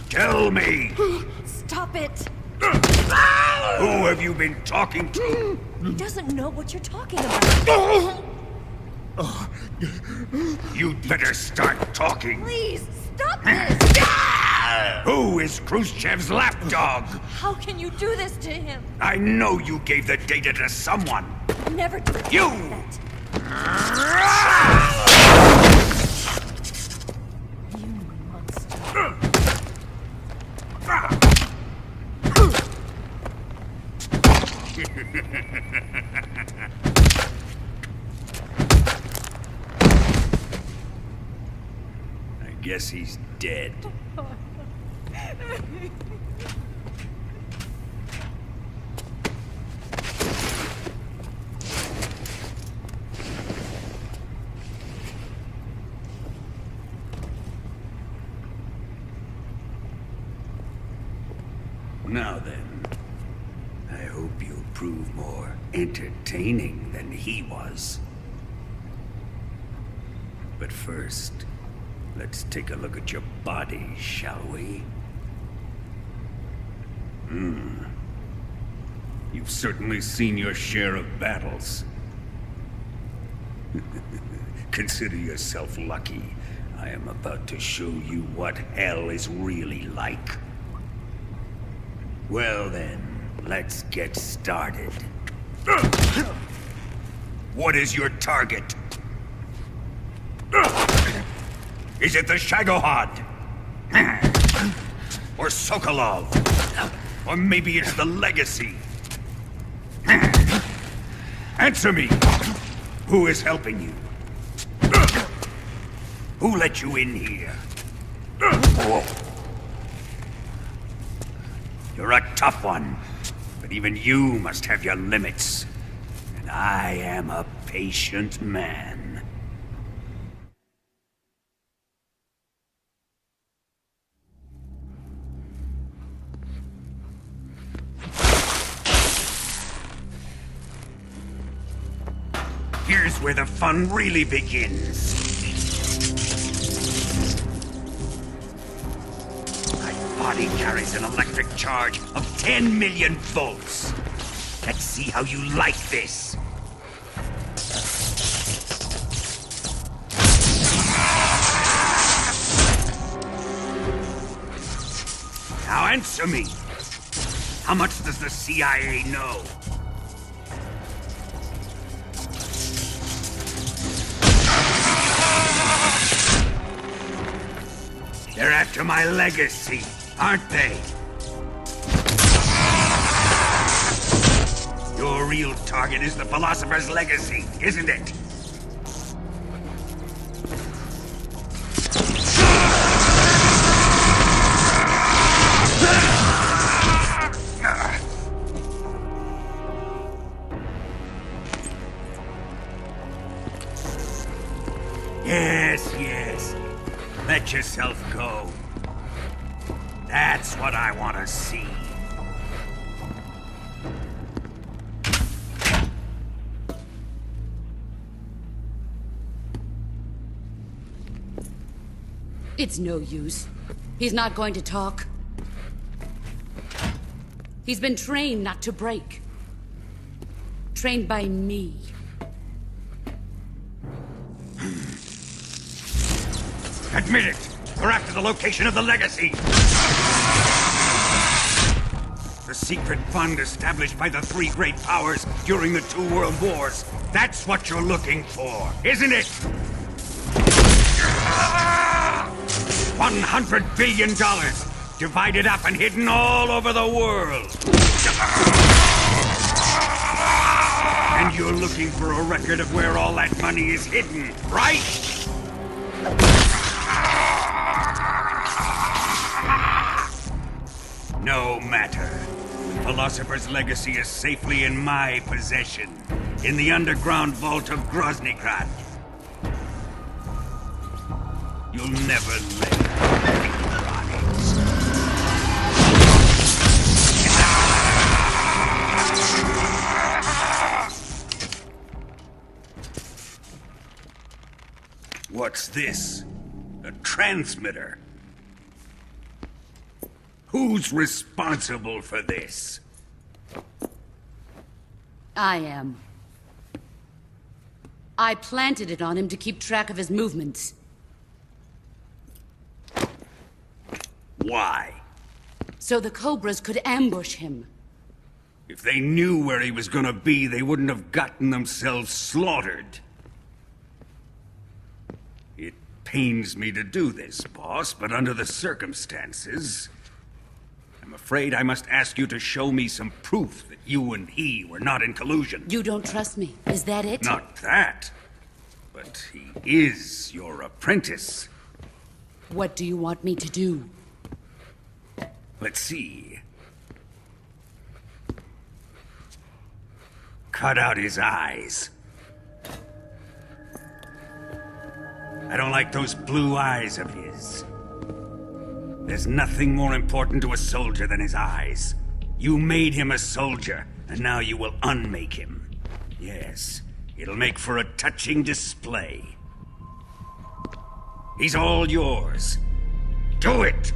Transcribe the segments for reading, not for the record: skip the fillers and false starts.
Tell me! Stop it! Who have you been talking to? He doesn't know what you're talking about. You'd better start talking. Please, stop this! Who is Khrushchev's lapdog? How can you do this to him? I know you gave the data to someone. Never do You! that. You monster. I guess he's dead. Now then, I hope you'll prove more entertaining than he was. But first, let's take a look at your body, shall we? You've certainly seen your share of battles. Consider yourself lucky. I am about to show you what hell is really like. Well then, let's get started. What is your target? Is it the Shagohod? Or Sokolov? Or maybe it's the Legacy? Answer me! Who is helping you? Who let you in here? You're a tough one, but even you must have your limits. And I am a patient man. Here's where the fun really begins. Body carries an electric charge of 10 million volts. Let's see how you like this. Now answer me. How much does the CIA know? They're after my legacy, aren't they? Your real target is the Philosopher's Legacy, isn't it? Yes. Let yourself go. That's what I want to see. It's no use. He's not going to talk. He's been trained not to break. Trained by me. Admit it! We're after the location of the Legacy! The secret fund established by the three great powers during the 2 world wars. That's what you're looking for, isn't it? $100 billion, divided up and hidden all over the world. And you're looking for a record of where all that money is hidden, right? No matter. Philosopher's Legacy is safely in my possession, in the underground vault of Groznygrad. You'll never live to rot it. What's this? A transmitter? Who's responsible for this? I am. I planted it on him to keep track of his movements. Why? So the Cobras could ambush him. If they knew where he was gonna be, they wouldn't have gotten themselves slaughtered. It pains me to do this, boss, but under the circumstances, I'm afraid I must ask you to show me some proof that you and he were not in collusion. You don't trust me, is that it? Not that, but he is your apprentice. What do you want me to do? Let's see. Cut out his eyes. I don't like those blue eyes of his. There's nothing more important to a soldier than his eyes. You made him a soldier, and now you will unmake him. Yes, it'll make for a touching display. He's all yours. Do it!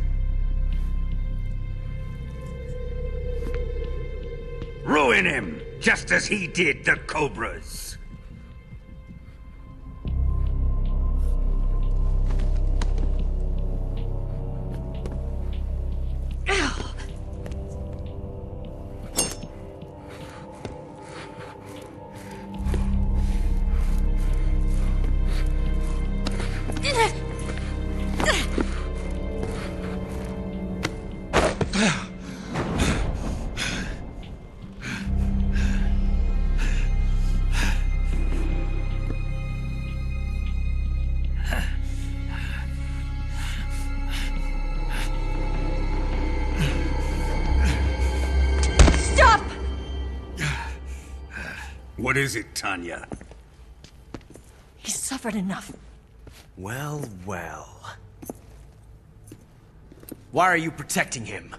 Ruin him, just as he did the Cobras. What is it, Tanya? He's suffered enough. Well, well. Why are you protecting him?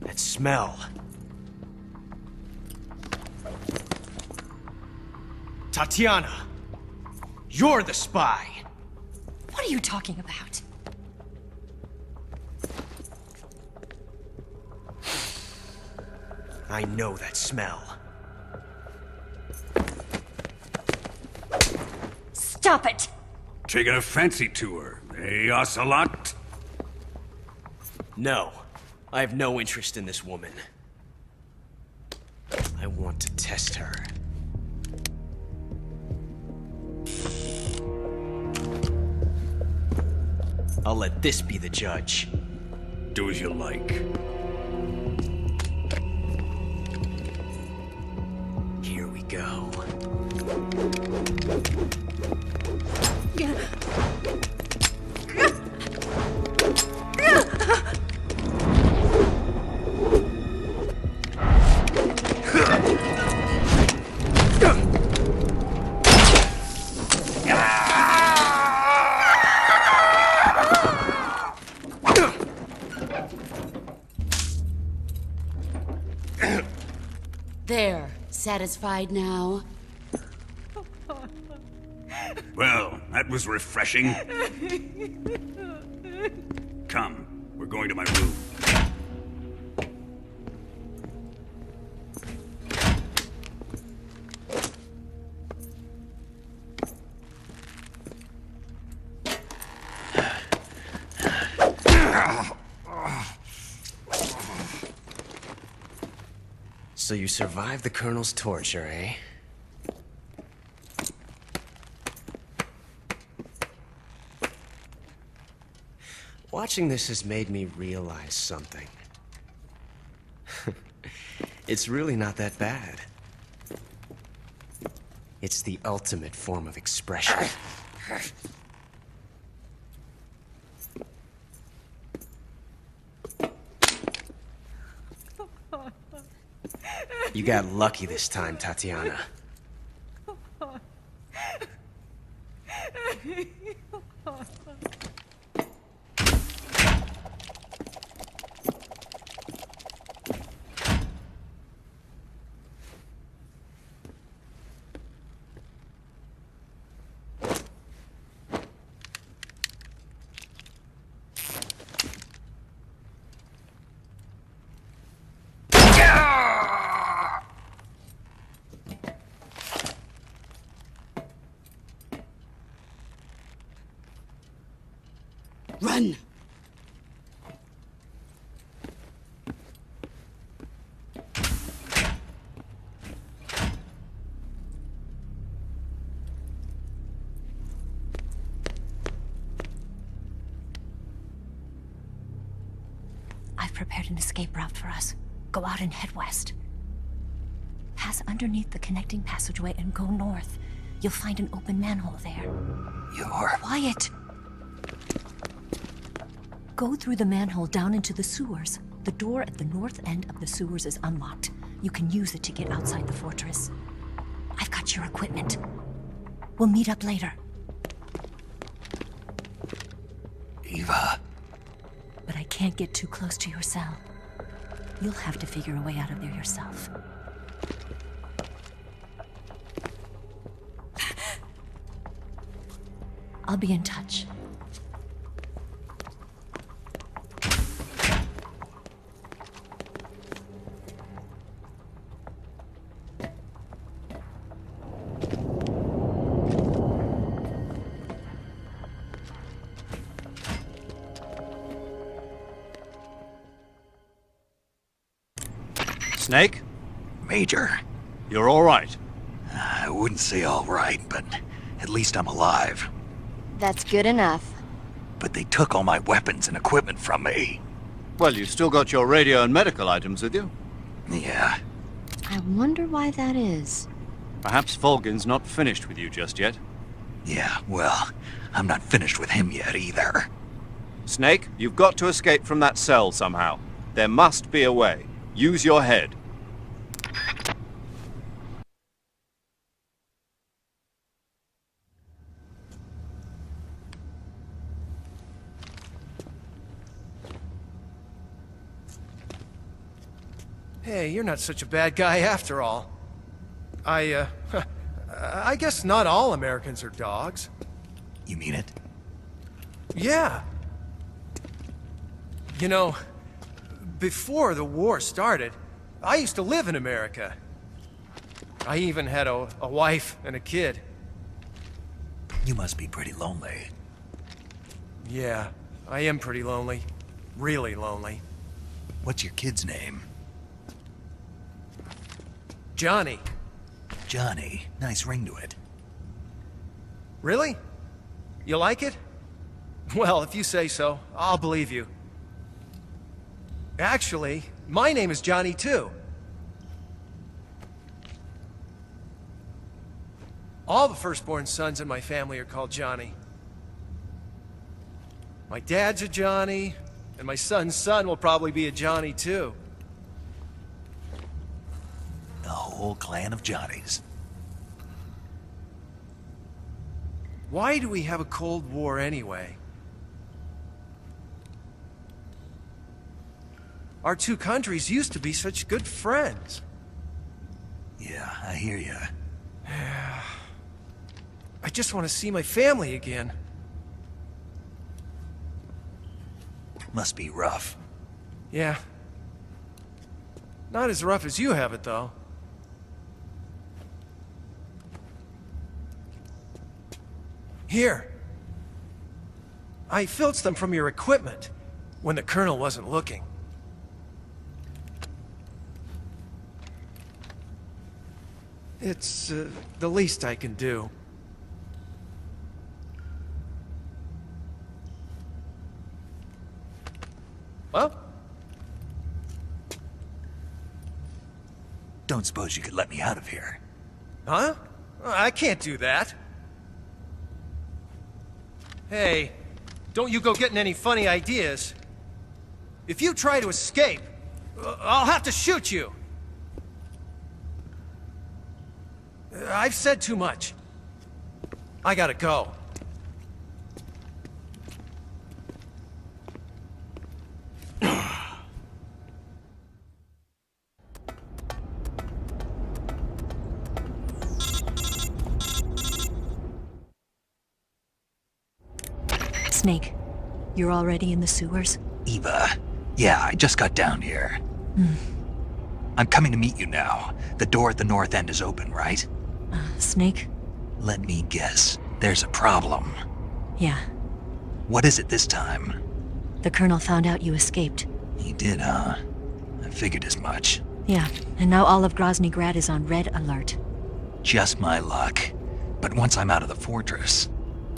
That smell. Tatiana! You're the spy! What are you talking about? I know that smell. Stop it! Taking a fancy to her, eh, Ocelot? No. I have no interest in this woman. I want to test her. I'll let this be the judge. Do as you like. Here we go. There, satisfied now? Well, that was refreshing. Come, we're going to my room. So you survived the Colonel's torture, eh? Watching this has made me realize something. It's really not that bad. It's the ultimate form of expression. You got lucky this time, Tatiana. Run! I've prepared an escape route for us. Go out and head west. Pass underneath the connecting passageway and go north. You'll find an open manhole there. You're... Quiet! Go through the manhole down into the sewers. The door at the north end of the sewers is unlocked. You can use it to get outside the fortress. I've got your equipment. We'll meet up later. Eva... But I can't get too close to your cell. You'll have to figure a way out of there yourself. I'll be in touch. Snake? Major, You're all right. I wouldn't say all right, but at least I'm alive. That's good enough. But they took all my weapons and equipment from me. Well, you've still got your radio and medical items with you. Yeah, I wonder why that is. Perhaps Volgin's not finished with you just yet. yeah, well, I'm not finished with him yet either. Snake, you've got to escape from that cell somehow. There must be a way. Use your head. Hey, you're not such a bad guy after all. I guess not all Americans are dogs. You mean it? Yeah. You know, before the war started, I used to live in America. I even had a wife and a kid. You must be pretty lonely. Yeah, I am pretty lonely. Really lonely. What's your kid's name? Johnny. Johnny. Nice ring to it. Really? You like it? Well, if you say so, I'll believe you. Actually, my name is Johnny too. All the firstborn sons in my family are called Johnny. My dad's a Johnny, and my son's son will probably be a Johnny too. A whole clan of Johnnies. Why do we have a Cold War anyway? Our two countries used to be such good friends. Yeah, I hear you. I just want to see my family again. Must be rough. Yeah. Not as rough as you have it, though. Here. I filched them from your equipment when the Colonel wasn't looking. It's the least I can do. Well? Don't suppose you could let me out of here? Huh? I can't do that. Hey, don't you go getting any funny ideas. If you try to escape, I'll have to shoot you. I've said too much. I gotta go. Snake, you're already in the sewers? Eva. Yeah, I just got down here. I'm coming to meet you now. The door at the north end is open, right? Snake? Let me guess. There's a problem. Yeah. What is it this time? The Colonel found out you escaped. He did, huh? I figured as much. Yeah, and now all of Grozny Grad is on red alert. Just my luck. But once I'm out of the fortress...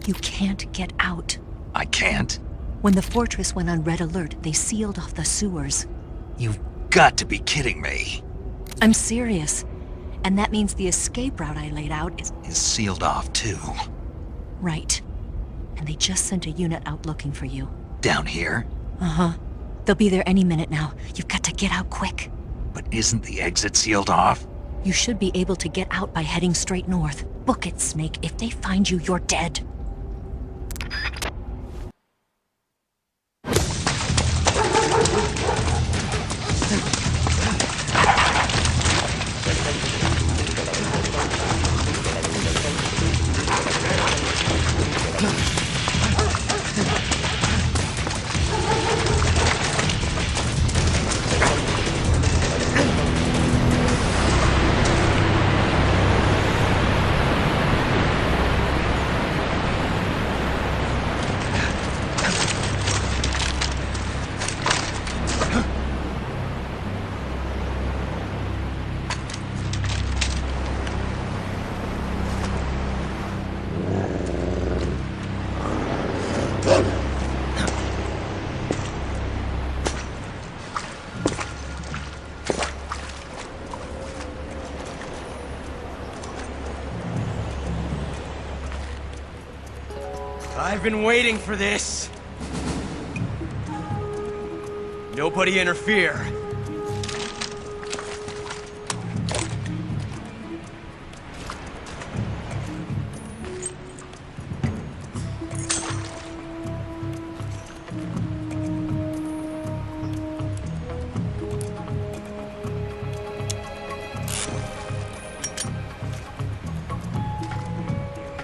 You can't get out. I can't? When the fortress went on red alert, they sealed off the sewers. You've got to be kidding me. I'm serious. And that means the escape route I laid out is sealed off, too. Right. And they just sent a unit out looking for you. Down here? Uh-huh. They'll be there any minute now. You've got to get out quick. But isn't the exit sealed off? You should be able to get out by heading straight north. Book it, Snake. If they find you, you're dead. I've been waiting for this. Nobody interfere.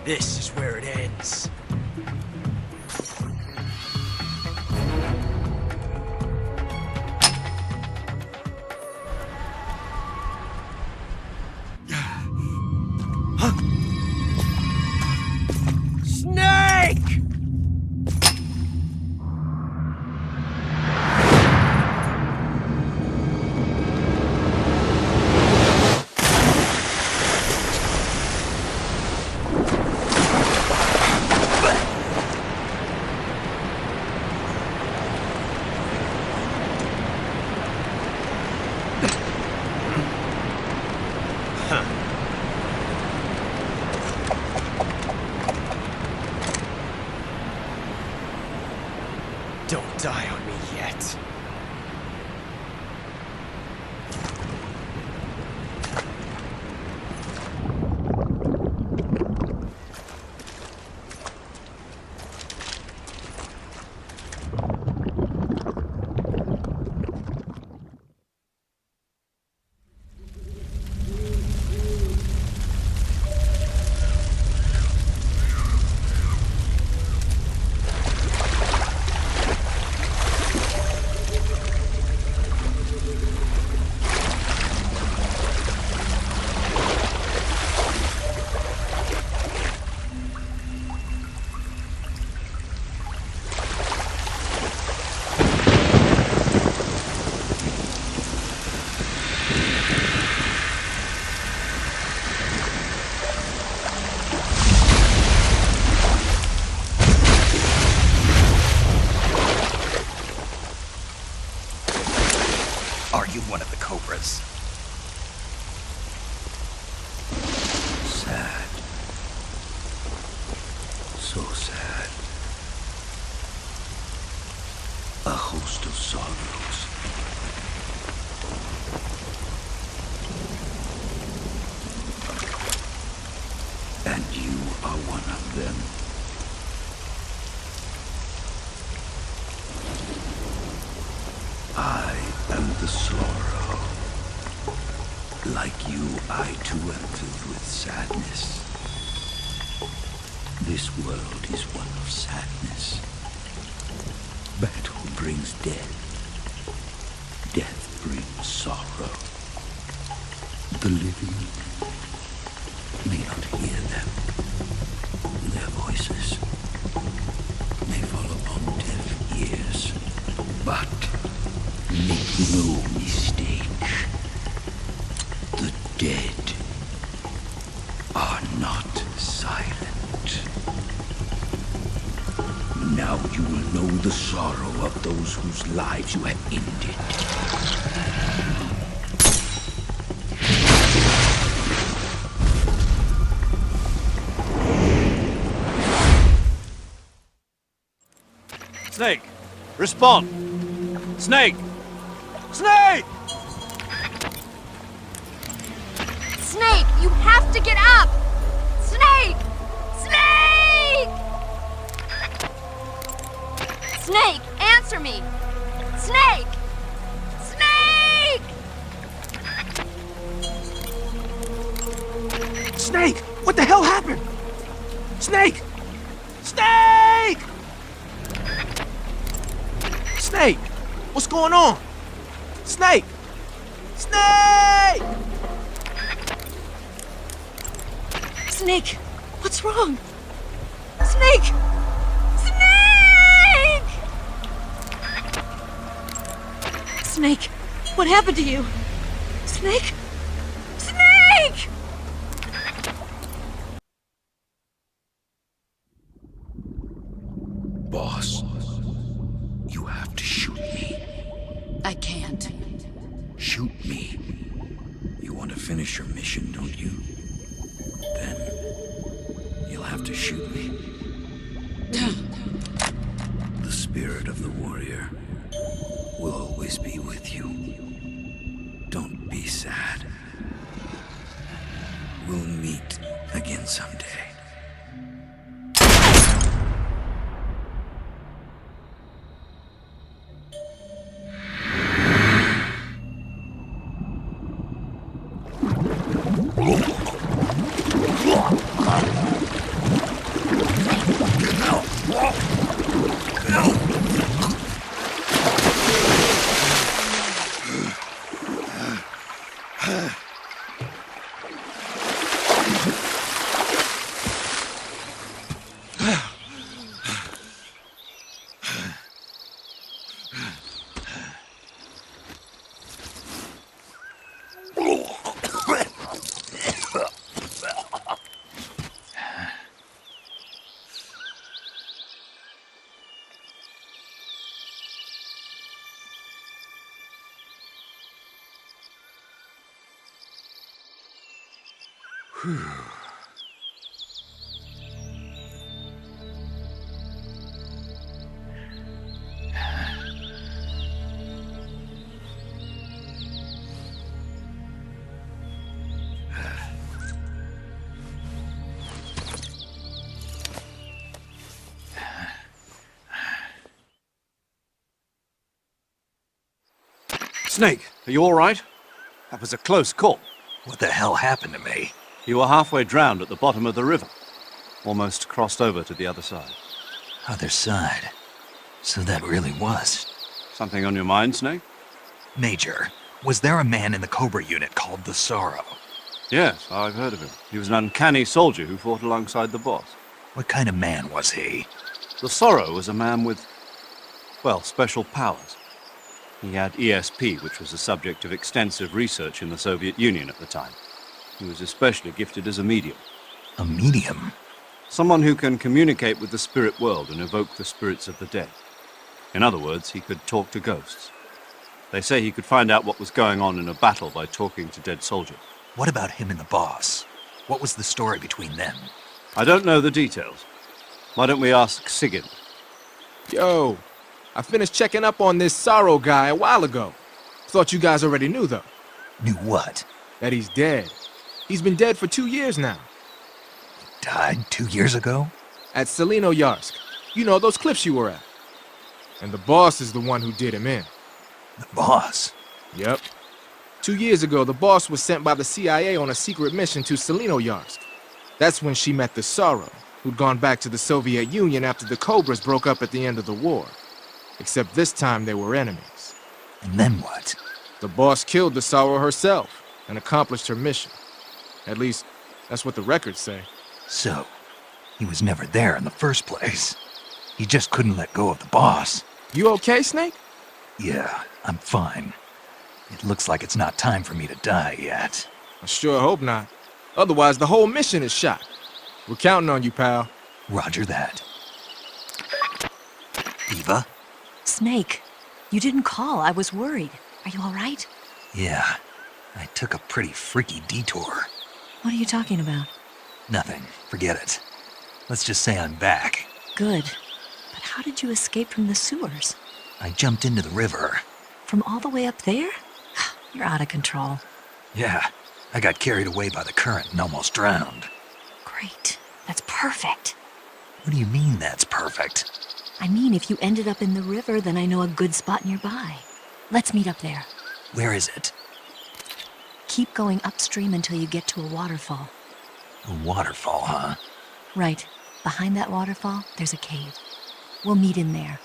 This is where it ends. Snake! Don't die on me yet. Are you one of the Cobras? Sad. So sad. A host of sorrows. And you are one of them. I am the sorrow. Like you, I too am filled with sadness. This world is one of sadness. Battle brings death. Death brings sorrow. The living may not hear them. Their voices may fall But make no mistake, the dead are not silent. Now you will know the sorrow of those whose lives you have ended. Snake, respond! Snake! Snake! Snake, you have to get up! Snake! Snake! Snake, answer me! Snake! Snake! Snake! What the hell happened? Snake! Snake! Snake! What's going on? Snake! Snake! Snake! What's wrong? Snake! Snake! Snake! What happened to you? Snake! Snake! Boss, you have to shoot me. I can't. Shoot me. You want to finish your mission, don't you? Then you'll have to shoot me. The spirit of the warrior will always be with you. Don't be sad. We'll meet again someday. Snake, are you all right? That was a close call. What the hell happened to me? You were halfway drowned at the bottom of the river. Almost crossed over to the other side. Other side. So that really was. Something on your mind, Snake? Major, was there a man in the Cobra unit called the Sorrow? Yes, I've heard of him. He was an uncanny soldier who fought alongside the boss. What kind of man was he? The Sorrow was a man with, well, special powers. He had ESP, which was the subject of extensive research in the Soviet Union at the time. He was especially gifted as a medium. A medium? Someone who can communicate with the spirit world and evoke the spirits of the dead. In other words, he could talk to ghosts. They say he could find out what was going on in a battle by talking to dead soldiers. What about him and the boss? What was the story between them? I don't know the details. Why don't we ask Sigurd? Yo, I finished checking up on this Sorrow guy a while ago. Thought you guys already knew, though. Knew what? That he's dead. He's been dead for 2 years now. Died 2 years ago? At Celino-Yarsk. You know, those cliffs you were at. And the boss is the one who did him in. The boss? Yep. 2 years ago, the boss was sent by the CIA on a secret mission to Celino-Yarsk. That's when she met the Sorrow, who'd gone back to the Soviet Union after the Cobras broke up at the end of the war. Except this time they were enemies. And then what? The boss killed the Sorrow herself and accomplished her mission. At least, that's what the records say. So, he was never there in the first place. He just couldn't let go of the boss. You okay, Snake? Yeah, I'm fine. It looks like it's not time for me to die yet. I sure hope not. Otherwise, the whole mission is shot. We're counting on you, pal. Roger that. Eva? Snake, you didn't call. I was worried. Are you all right? Yeah, I took a pretty freaky detour. What are you talking about? Nothing. Forget it. Let's just say I'm back. Good. But how did you escape from the sewers? I jumped into the river. From all the way up there? You're out of control. Yeah, I got carried away by the current and almost drowned. Great. That's perfect. What do you mean that's perfect? I mean, if you ended up in the river, then I know a good spot nearby. Let's meet up there. Where is it? Keep going upstream until you get to a waterfall. A waterfall, huh? Right. Behind that waterfall, there's a cave. We'll meet in there.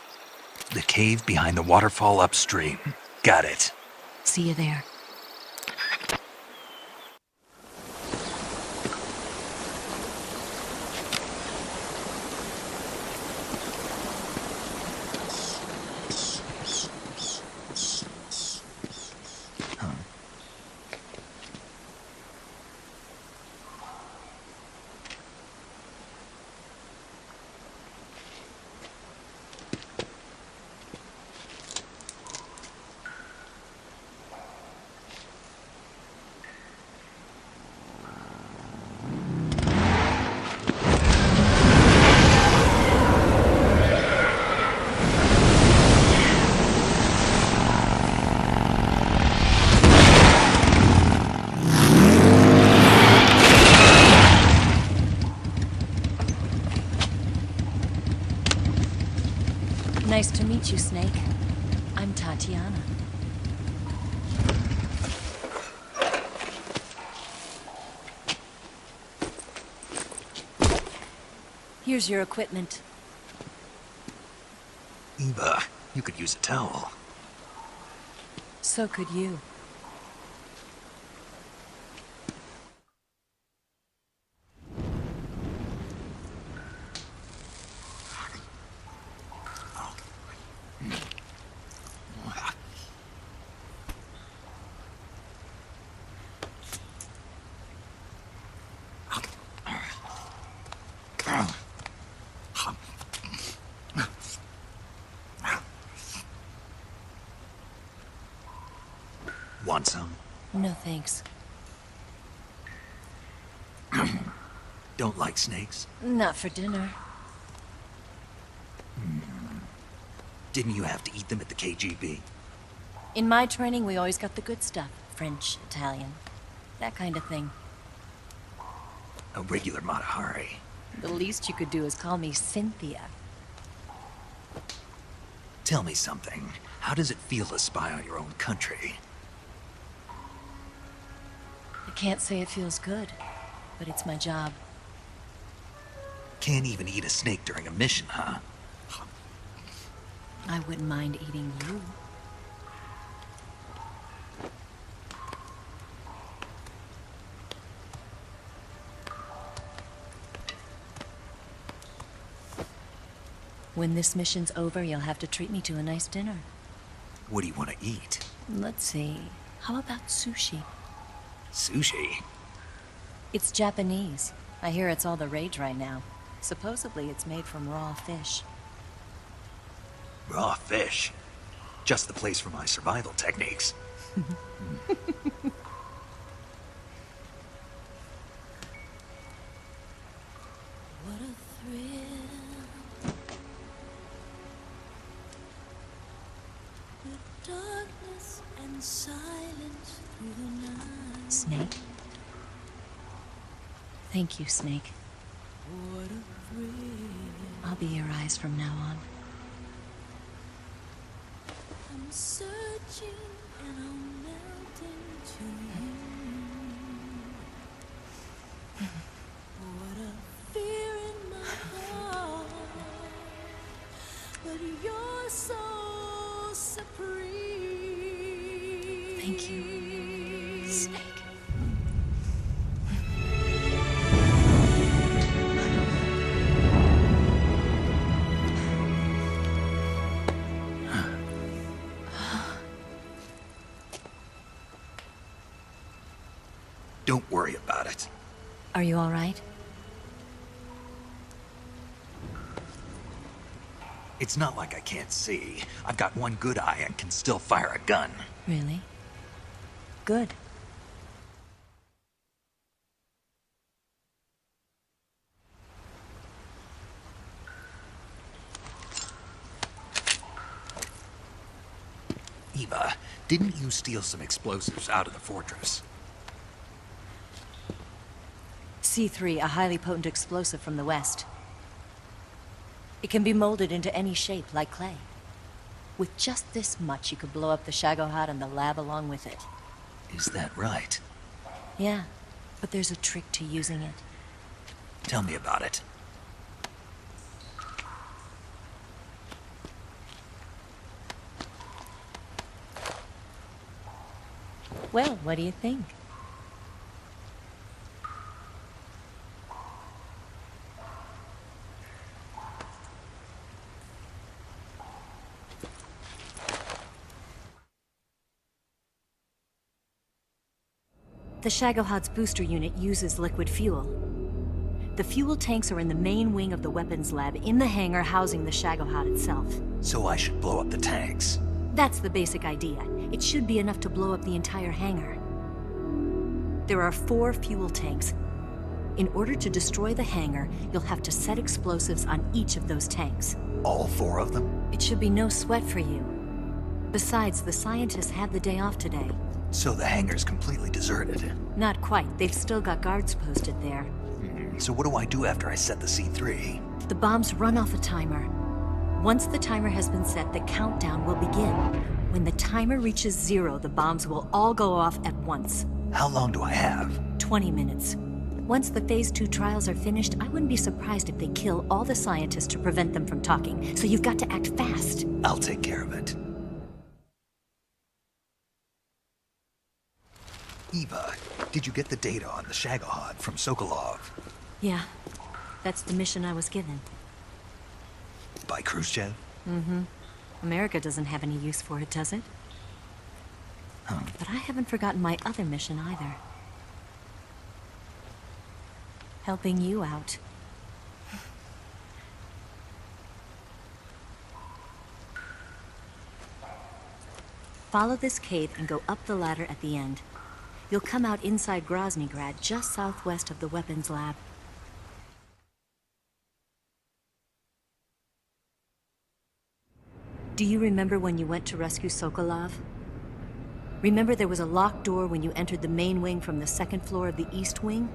The cave behind the waterfall upstream. Got it. See you there. Nice to meet you, Snake. I'm Tatiana. Here's your equipment. Eva, you could use a towel. So could you. Want some? No thanks. Don't like snakes? Not for dinner. Didn't you have to eat them at the KGB? In my training, we always got the good stuff. French, Italian, that kind of thing. A regular Matahari. The least you could do is call me Cynthia. Tell me something. How does it feel to spy on your own country? I can't say it feels good, but it's my job. Can't even eat a snake during a mission, huh? I wouldn't mind eating you. When this mission's over, you'll have to treat me to a nice dinner. What do you want to eat? Let's see. How about sushi? Sushi? It's Japanese. I hear it's all the rage right now. Supposedly it's made from raw fish. Raw fish? Just the place for my survival techniques. What a thrill. The darkness and silence through the night. Snake? Thank you, Snake. What a thrill. I'll be your eyes from now on. I'm searching and I'm melting to you. What a fear in my heart, but you're so supreme. Thank you, Snake. Don't worry about it. Are you all right? It's not like I can't see. I've got one good eye and can still fire a gun. Really? Good. Eva, didn't you steal some explosives out of the fortress? C3, a highly potent explosive from the west. It can be molded into any shape, like clay. With just this much, you could blow up the Shagohod and the lab along with it. Is that right? Yeah, but there's a trick to using it. Tell me about it. Well, what do you think? The Shagohod's booster unit uses liquid fuel. The fuel tanks are in the main wing of the weapons lab in the hangar housing the Shagohod itself. So I should blow up the tanks. That's the basic idea. It should be enough to blow up the entire hangar. There are 4 fuel tanks. In order to destroy the hangar, you'll have to set explosives on each of those tanks. All 4 of them? It should be no sweat for you. Besides, the scientists had the day off today. So the hangar's completely deserted. Not quite. They've still got guards posted there. So what do I do after I set the C3? The bombs run off a timer. Once the timer has been set, the countdown will begin. When the timer reaches 0, the bombs will all go off at once. How long do I have? 20 minutes. Once the Phase 2 trials are finished, I wouldn't be surprised if they kill all the scientists to prevent them from talking. So you've got to act fast. I'll take care of it. Eva, did you get the data on the Shagohod from Sokolov? Yeah, that's the mission I was given. By Khrushchev? Mm-hmm. America doesn't have any use for it, does it? But I haven't forgotten my other mission either. Helping you out. Follow this cave and go up the ladder at the end. You'll come out inside Groznygrad, just southwest of the weapons lab. Do you remember when you went to rescue Sokolov? Remember there was a locked door when you entered the main wing from the 2nd floor of the east wing?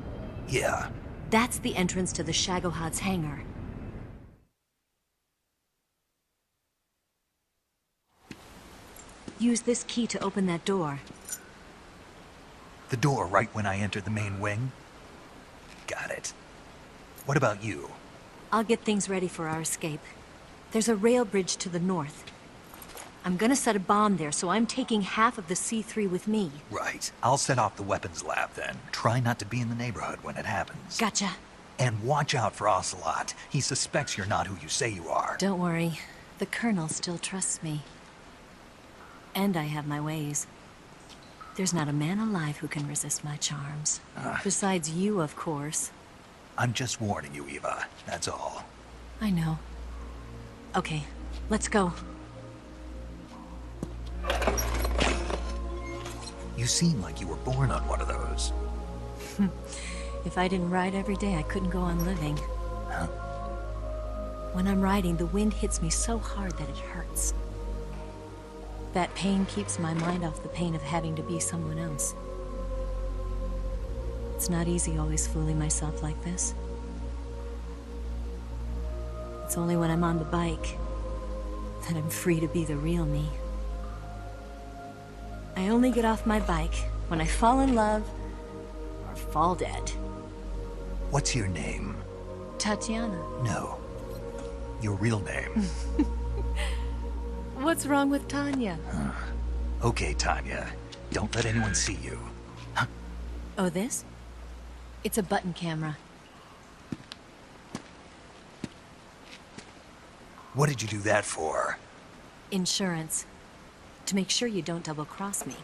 Yeah. That's the entrance to the Shagohod's hangar. Use this key to open that door. The door right when I entered the main wing? Got it. What about you? I'll get things ready for our escape. There's a rail bridge to the north. I'm gonna set a bomb there, so I'm taking half of the C3 with me. Right. I'll set off the weapons lab then. Try not to be in the neighborhood when it happens. Gotcha. And watch out for Ocelot. He suspects you're not who you say you are. Don't worry. The Colonel still trusts me. And I have my ways. There's not a man alive who can resist my charms. Besides you, of course. I'm just warning you, Eva. That's all. I know. Okay, let's go. You seem like you were born on one of those. If I didn't ride every day, I couldn't go on living. Huh? When I'm riding, the wind hits me so hard that it hurts. That pain keeps my mind off the pain of having to be someone else. It's not easy always fooling myself like this. It's only when I'm on the bike that I'm free to be the real me. I only get off my bike when I fall in love or fall dead. What's your name? Tatiana. No. Your real name. What's wrong with Tanya? Okay, Tanya. Don't let anyone see you. Oh, this? It's a button camera. What did you do that for? Insurance. To make sure you don't double-cross me.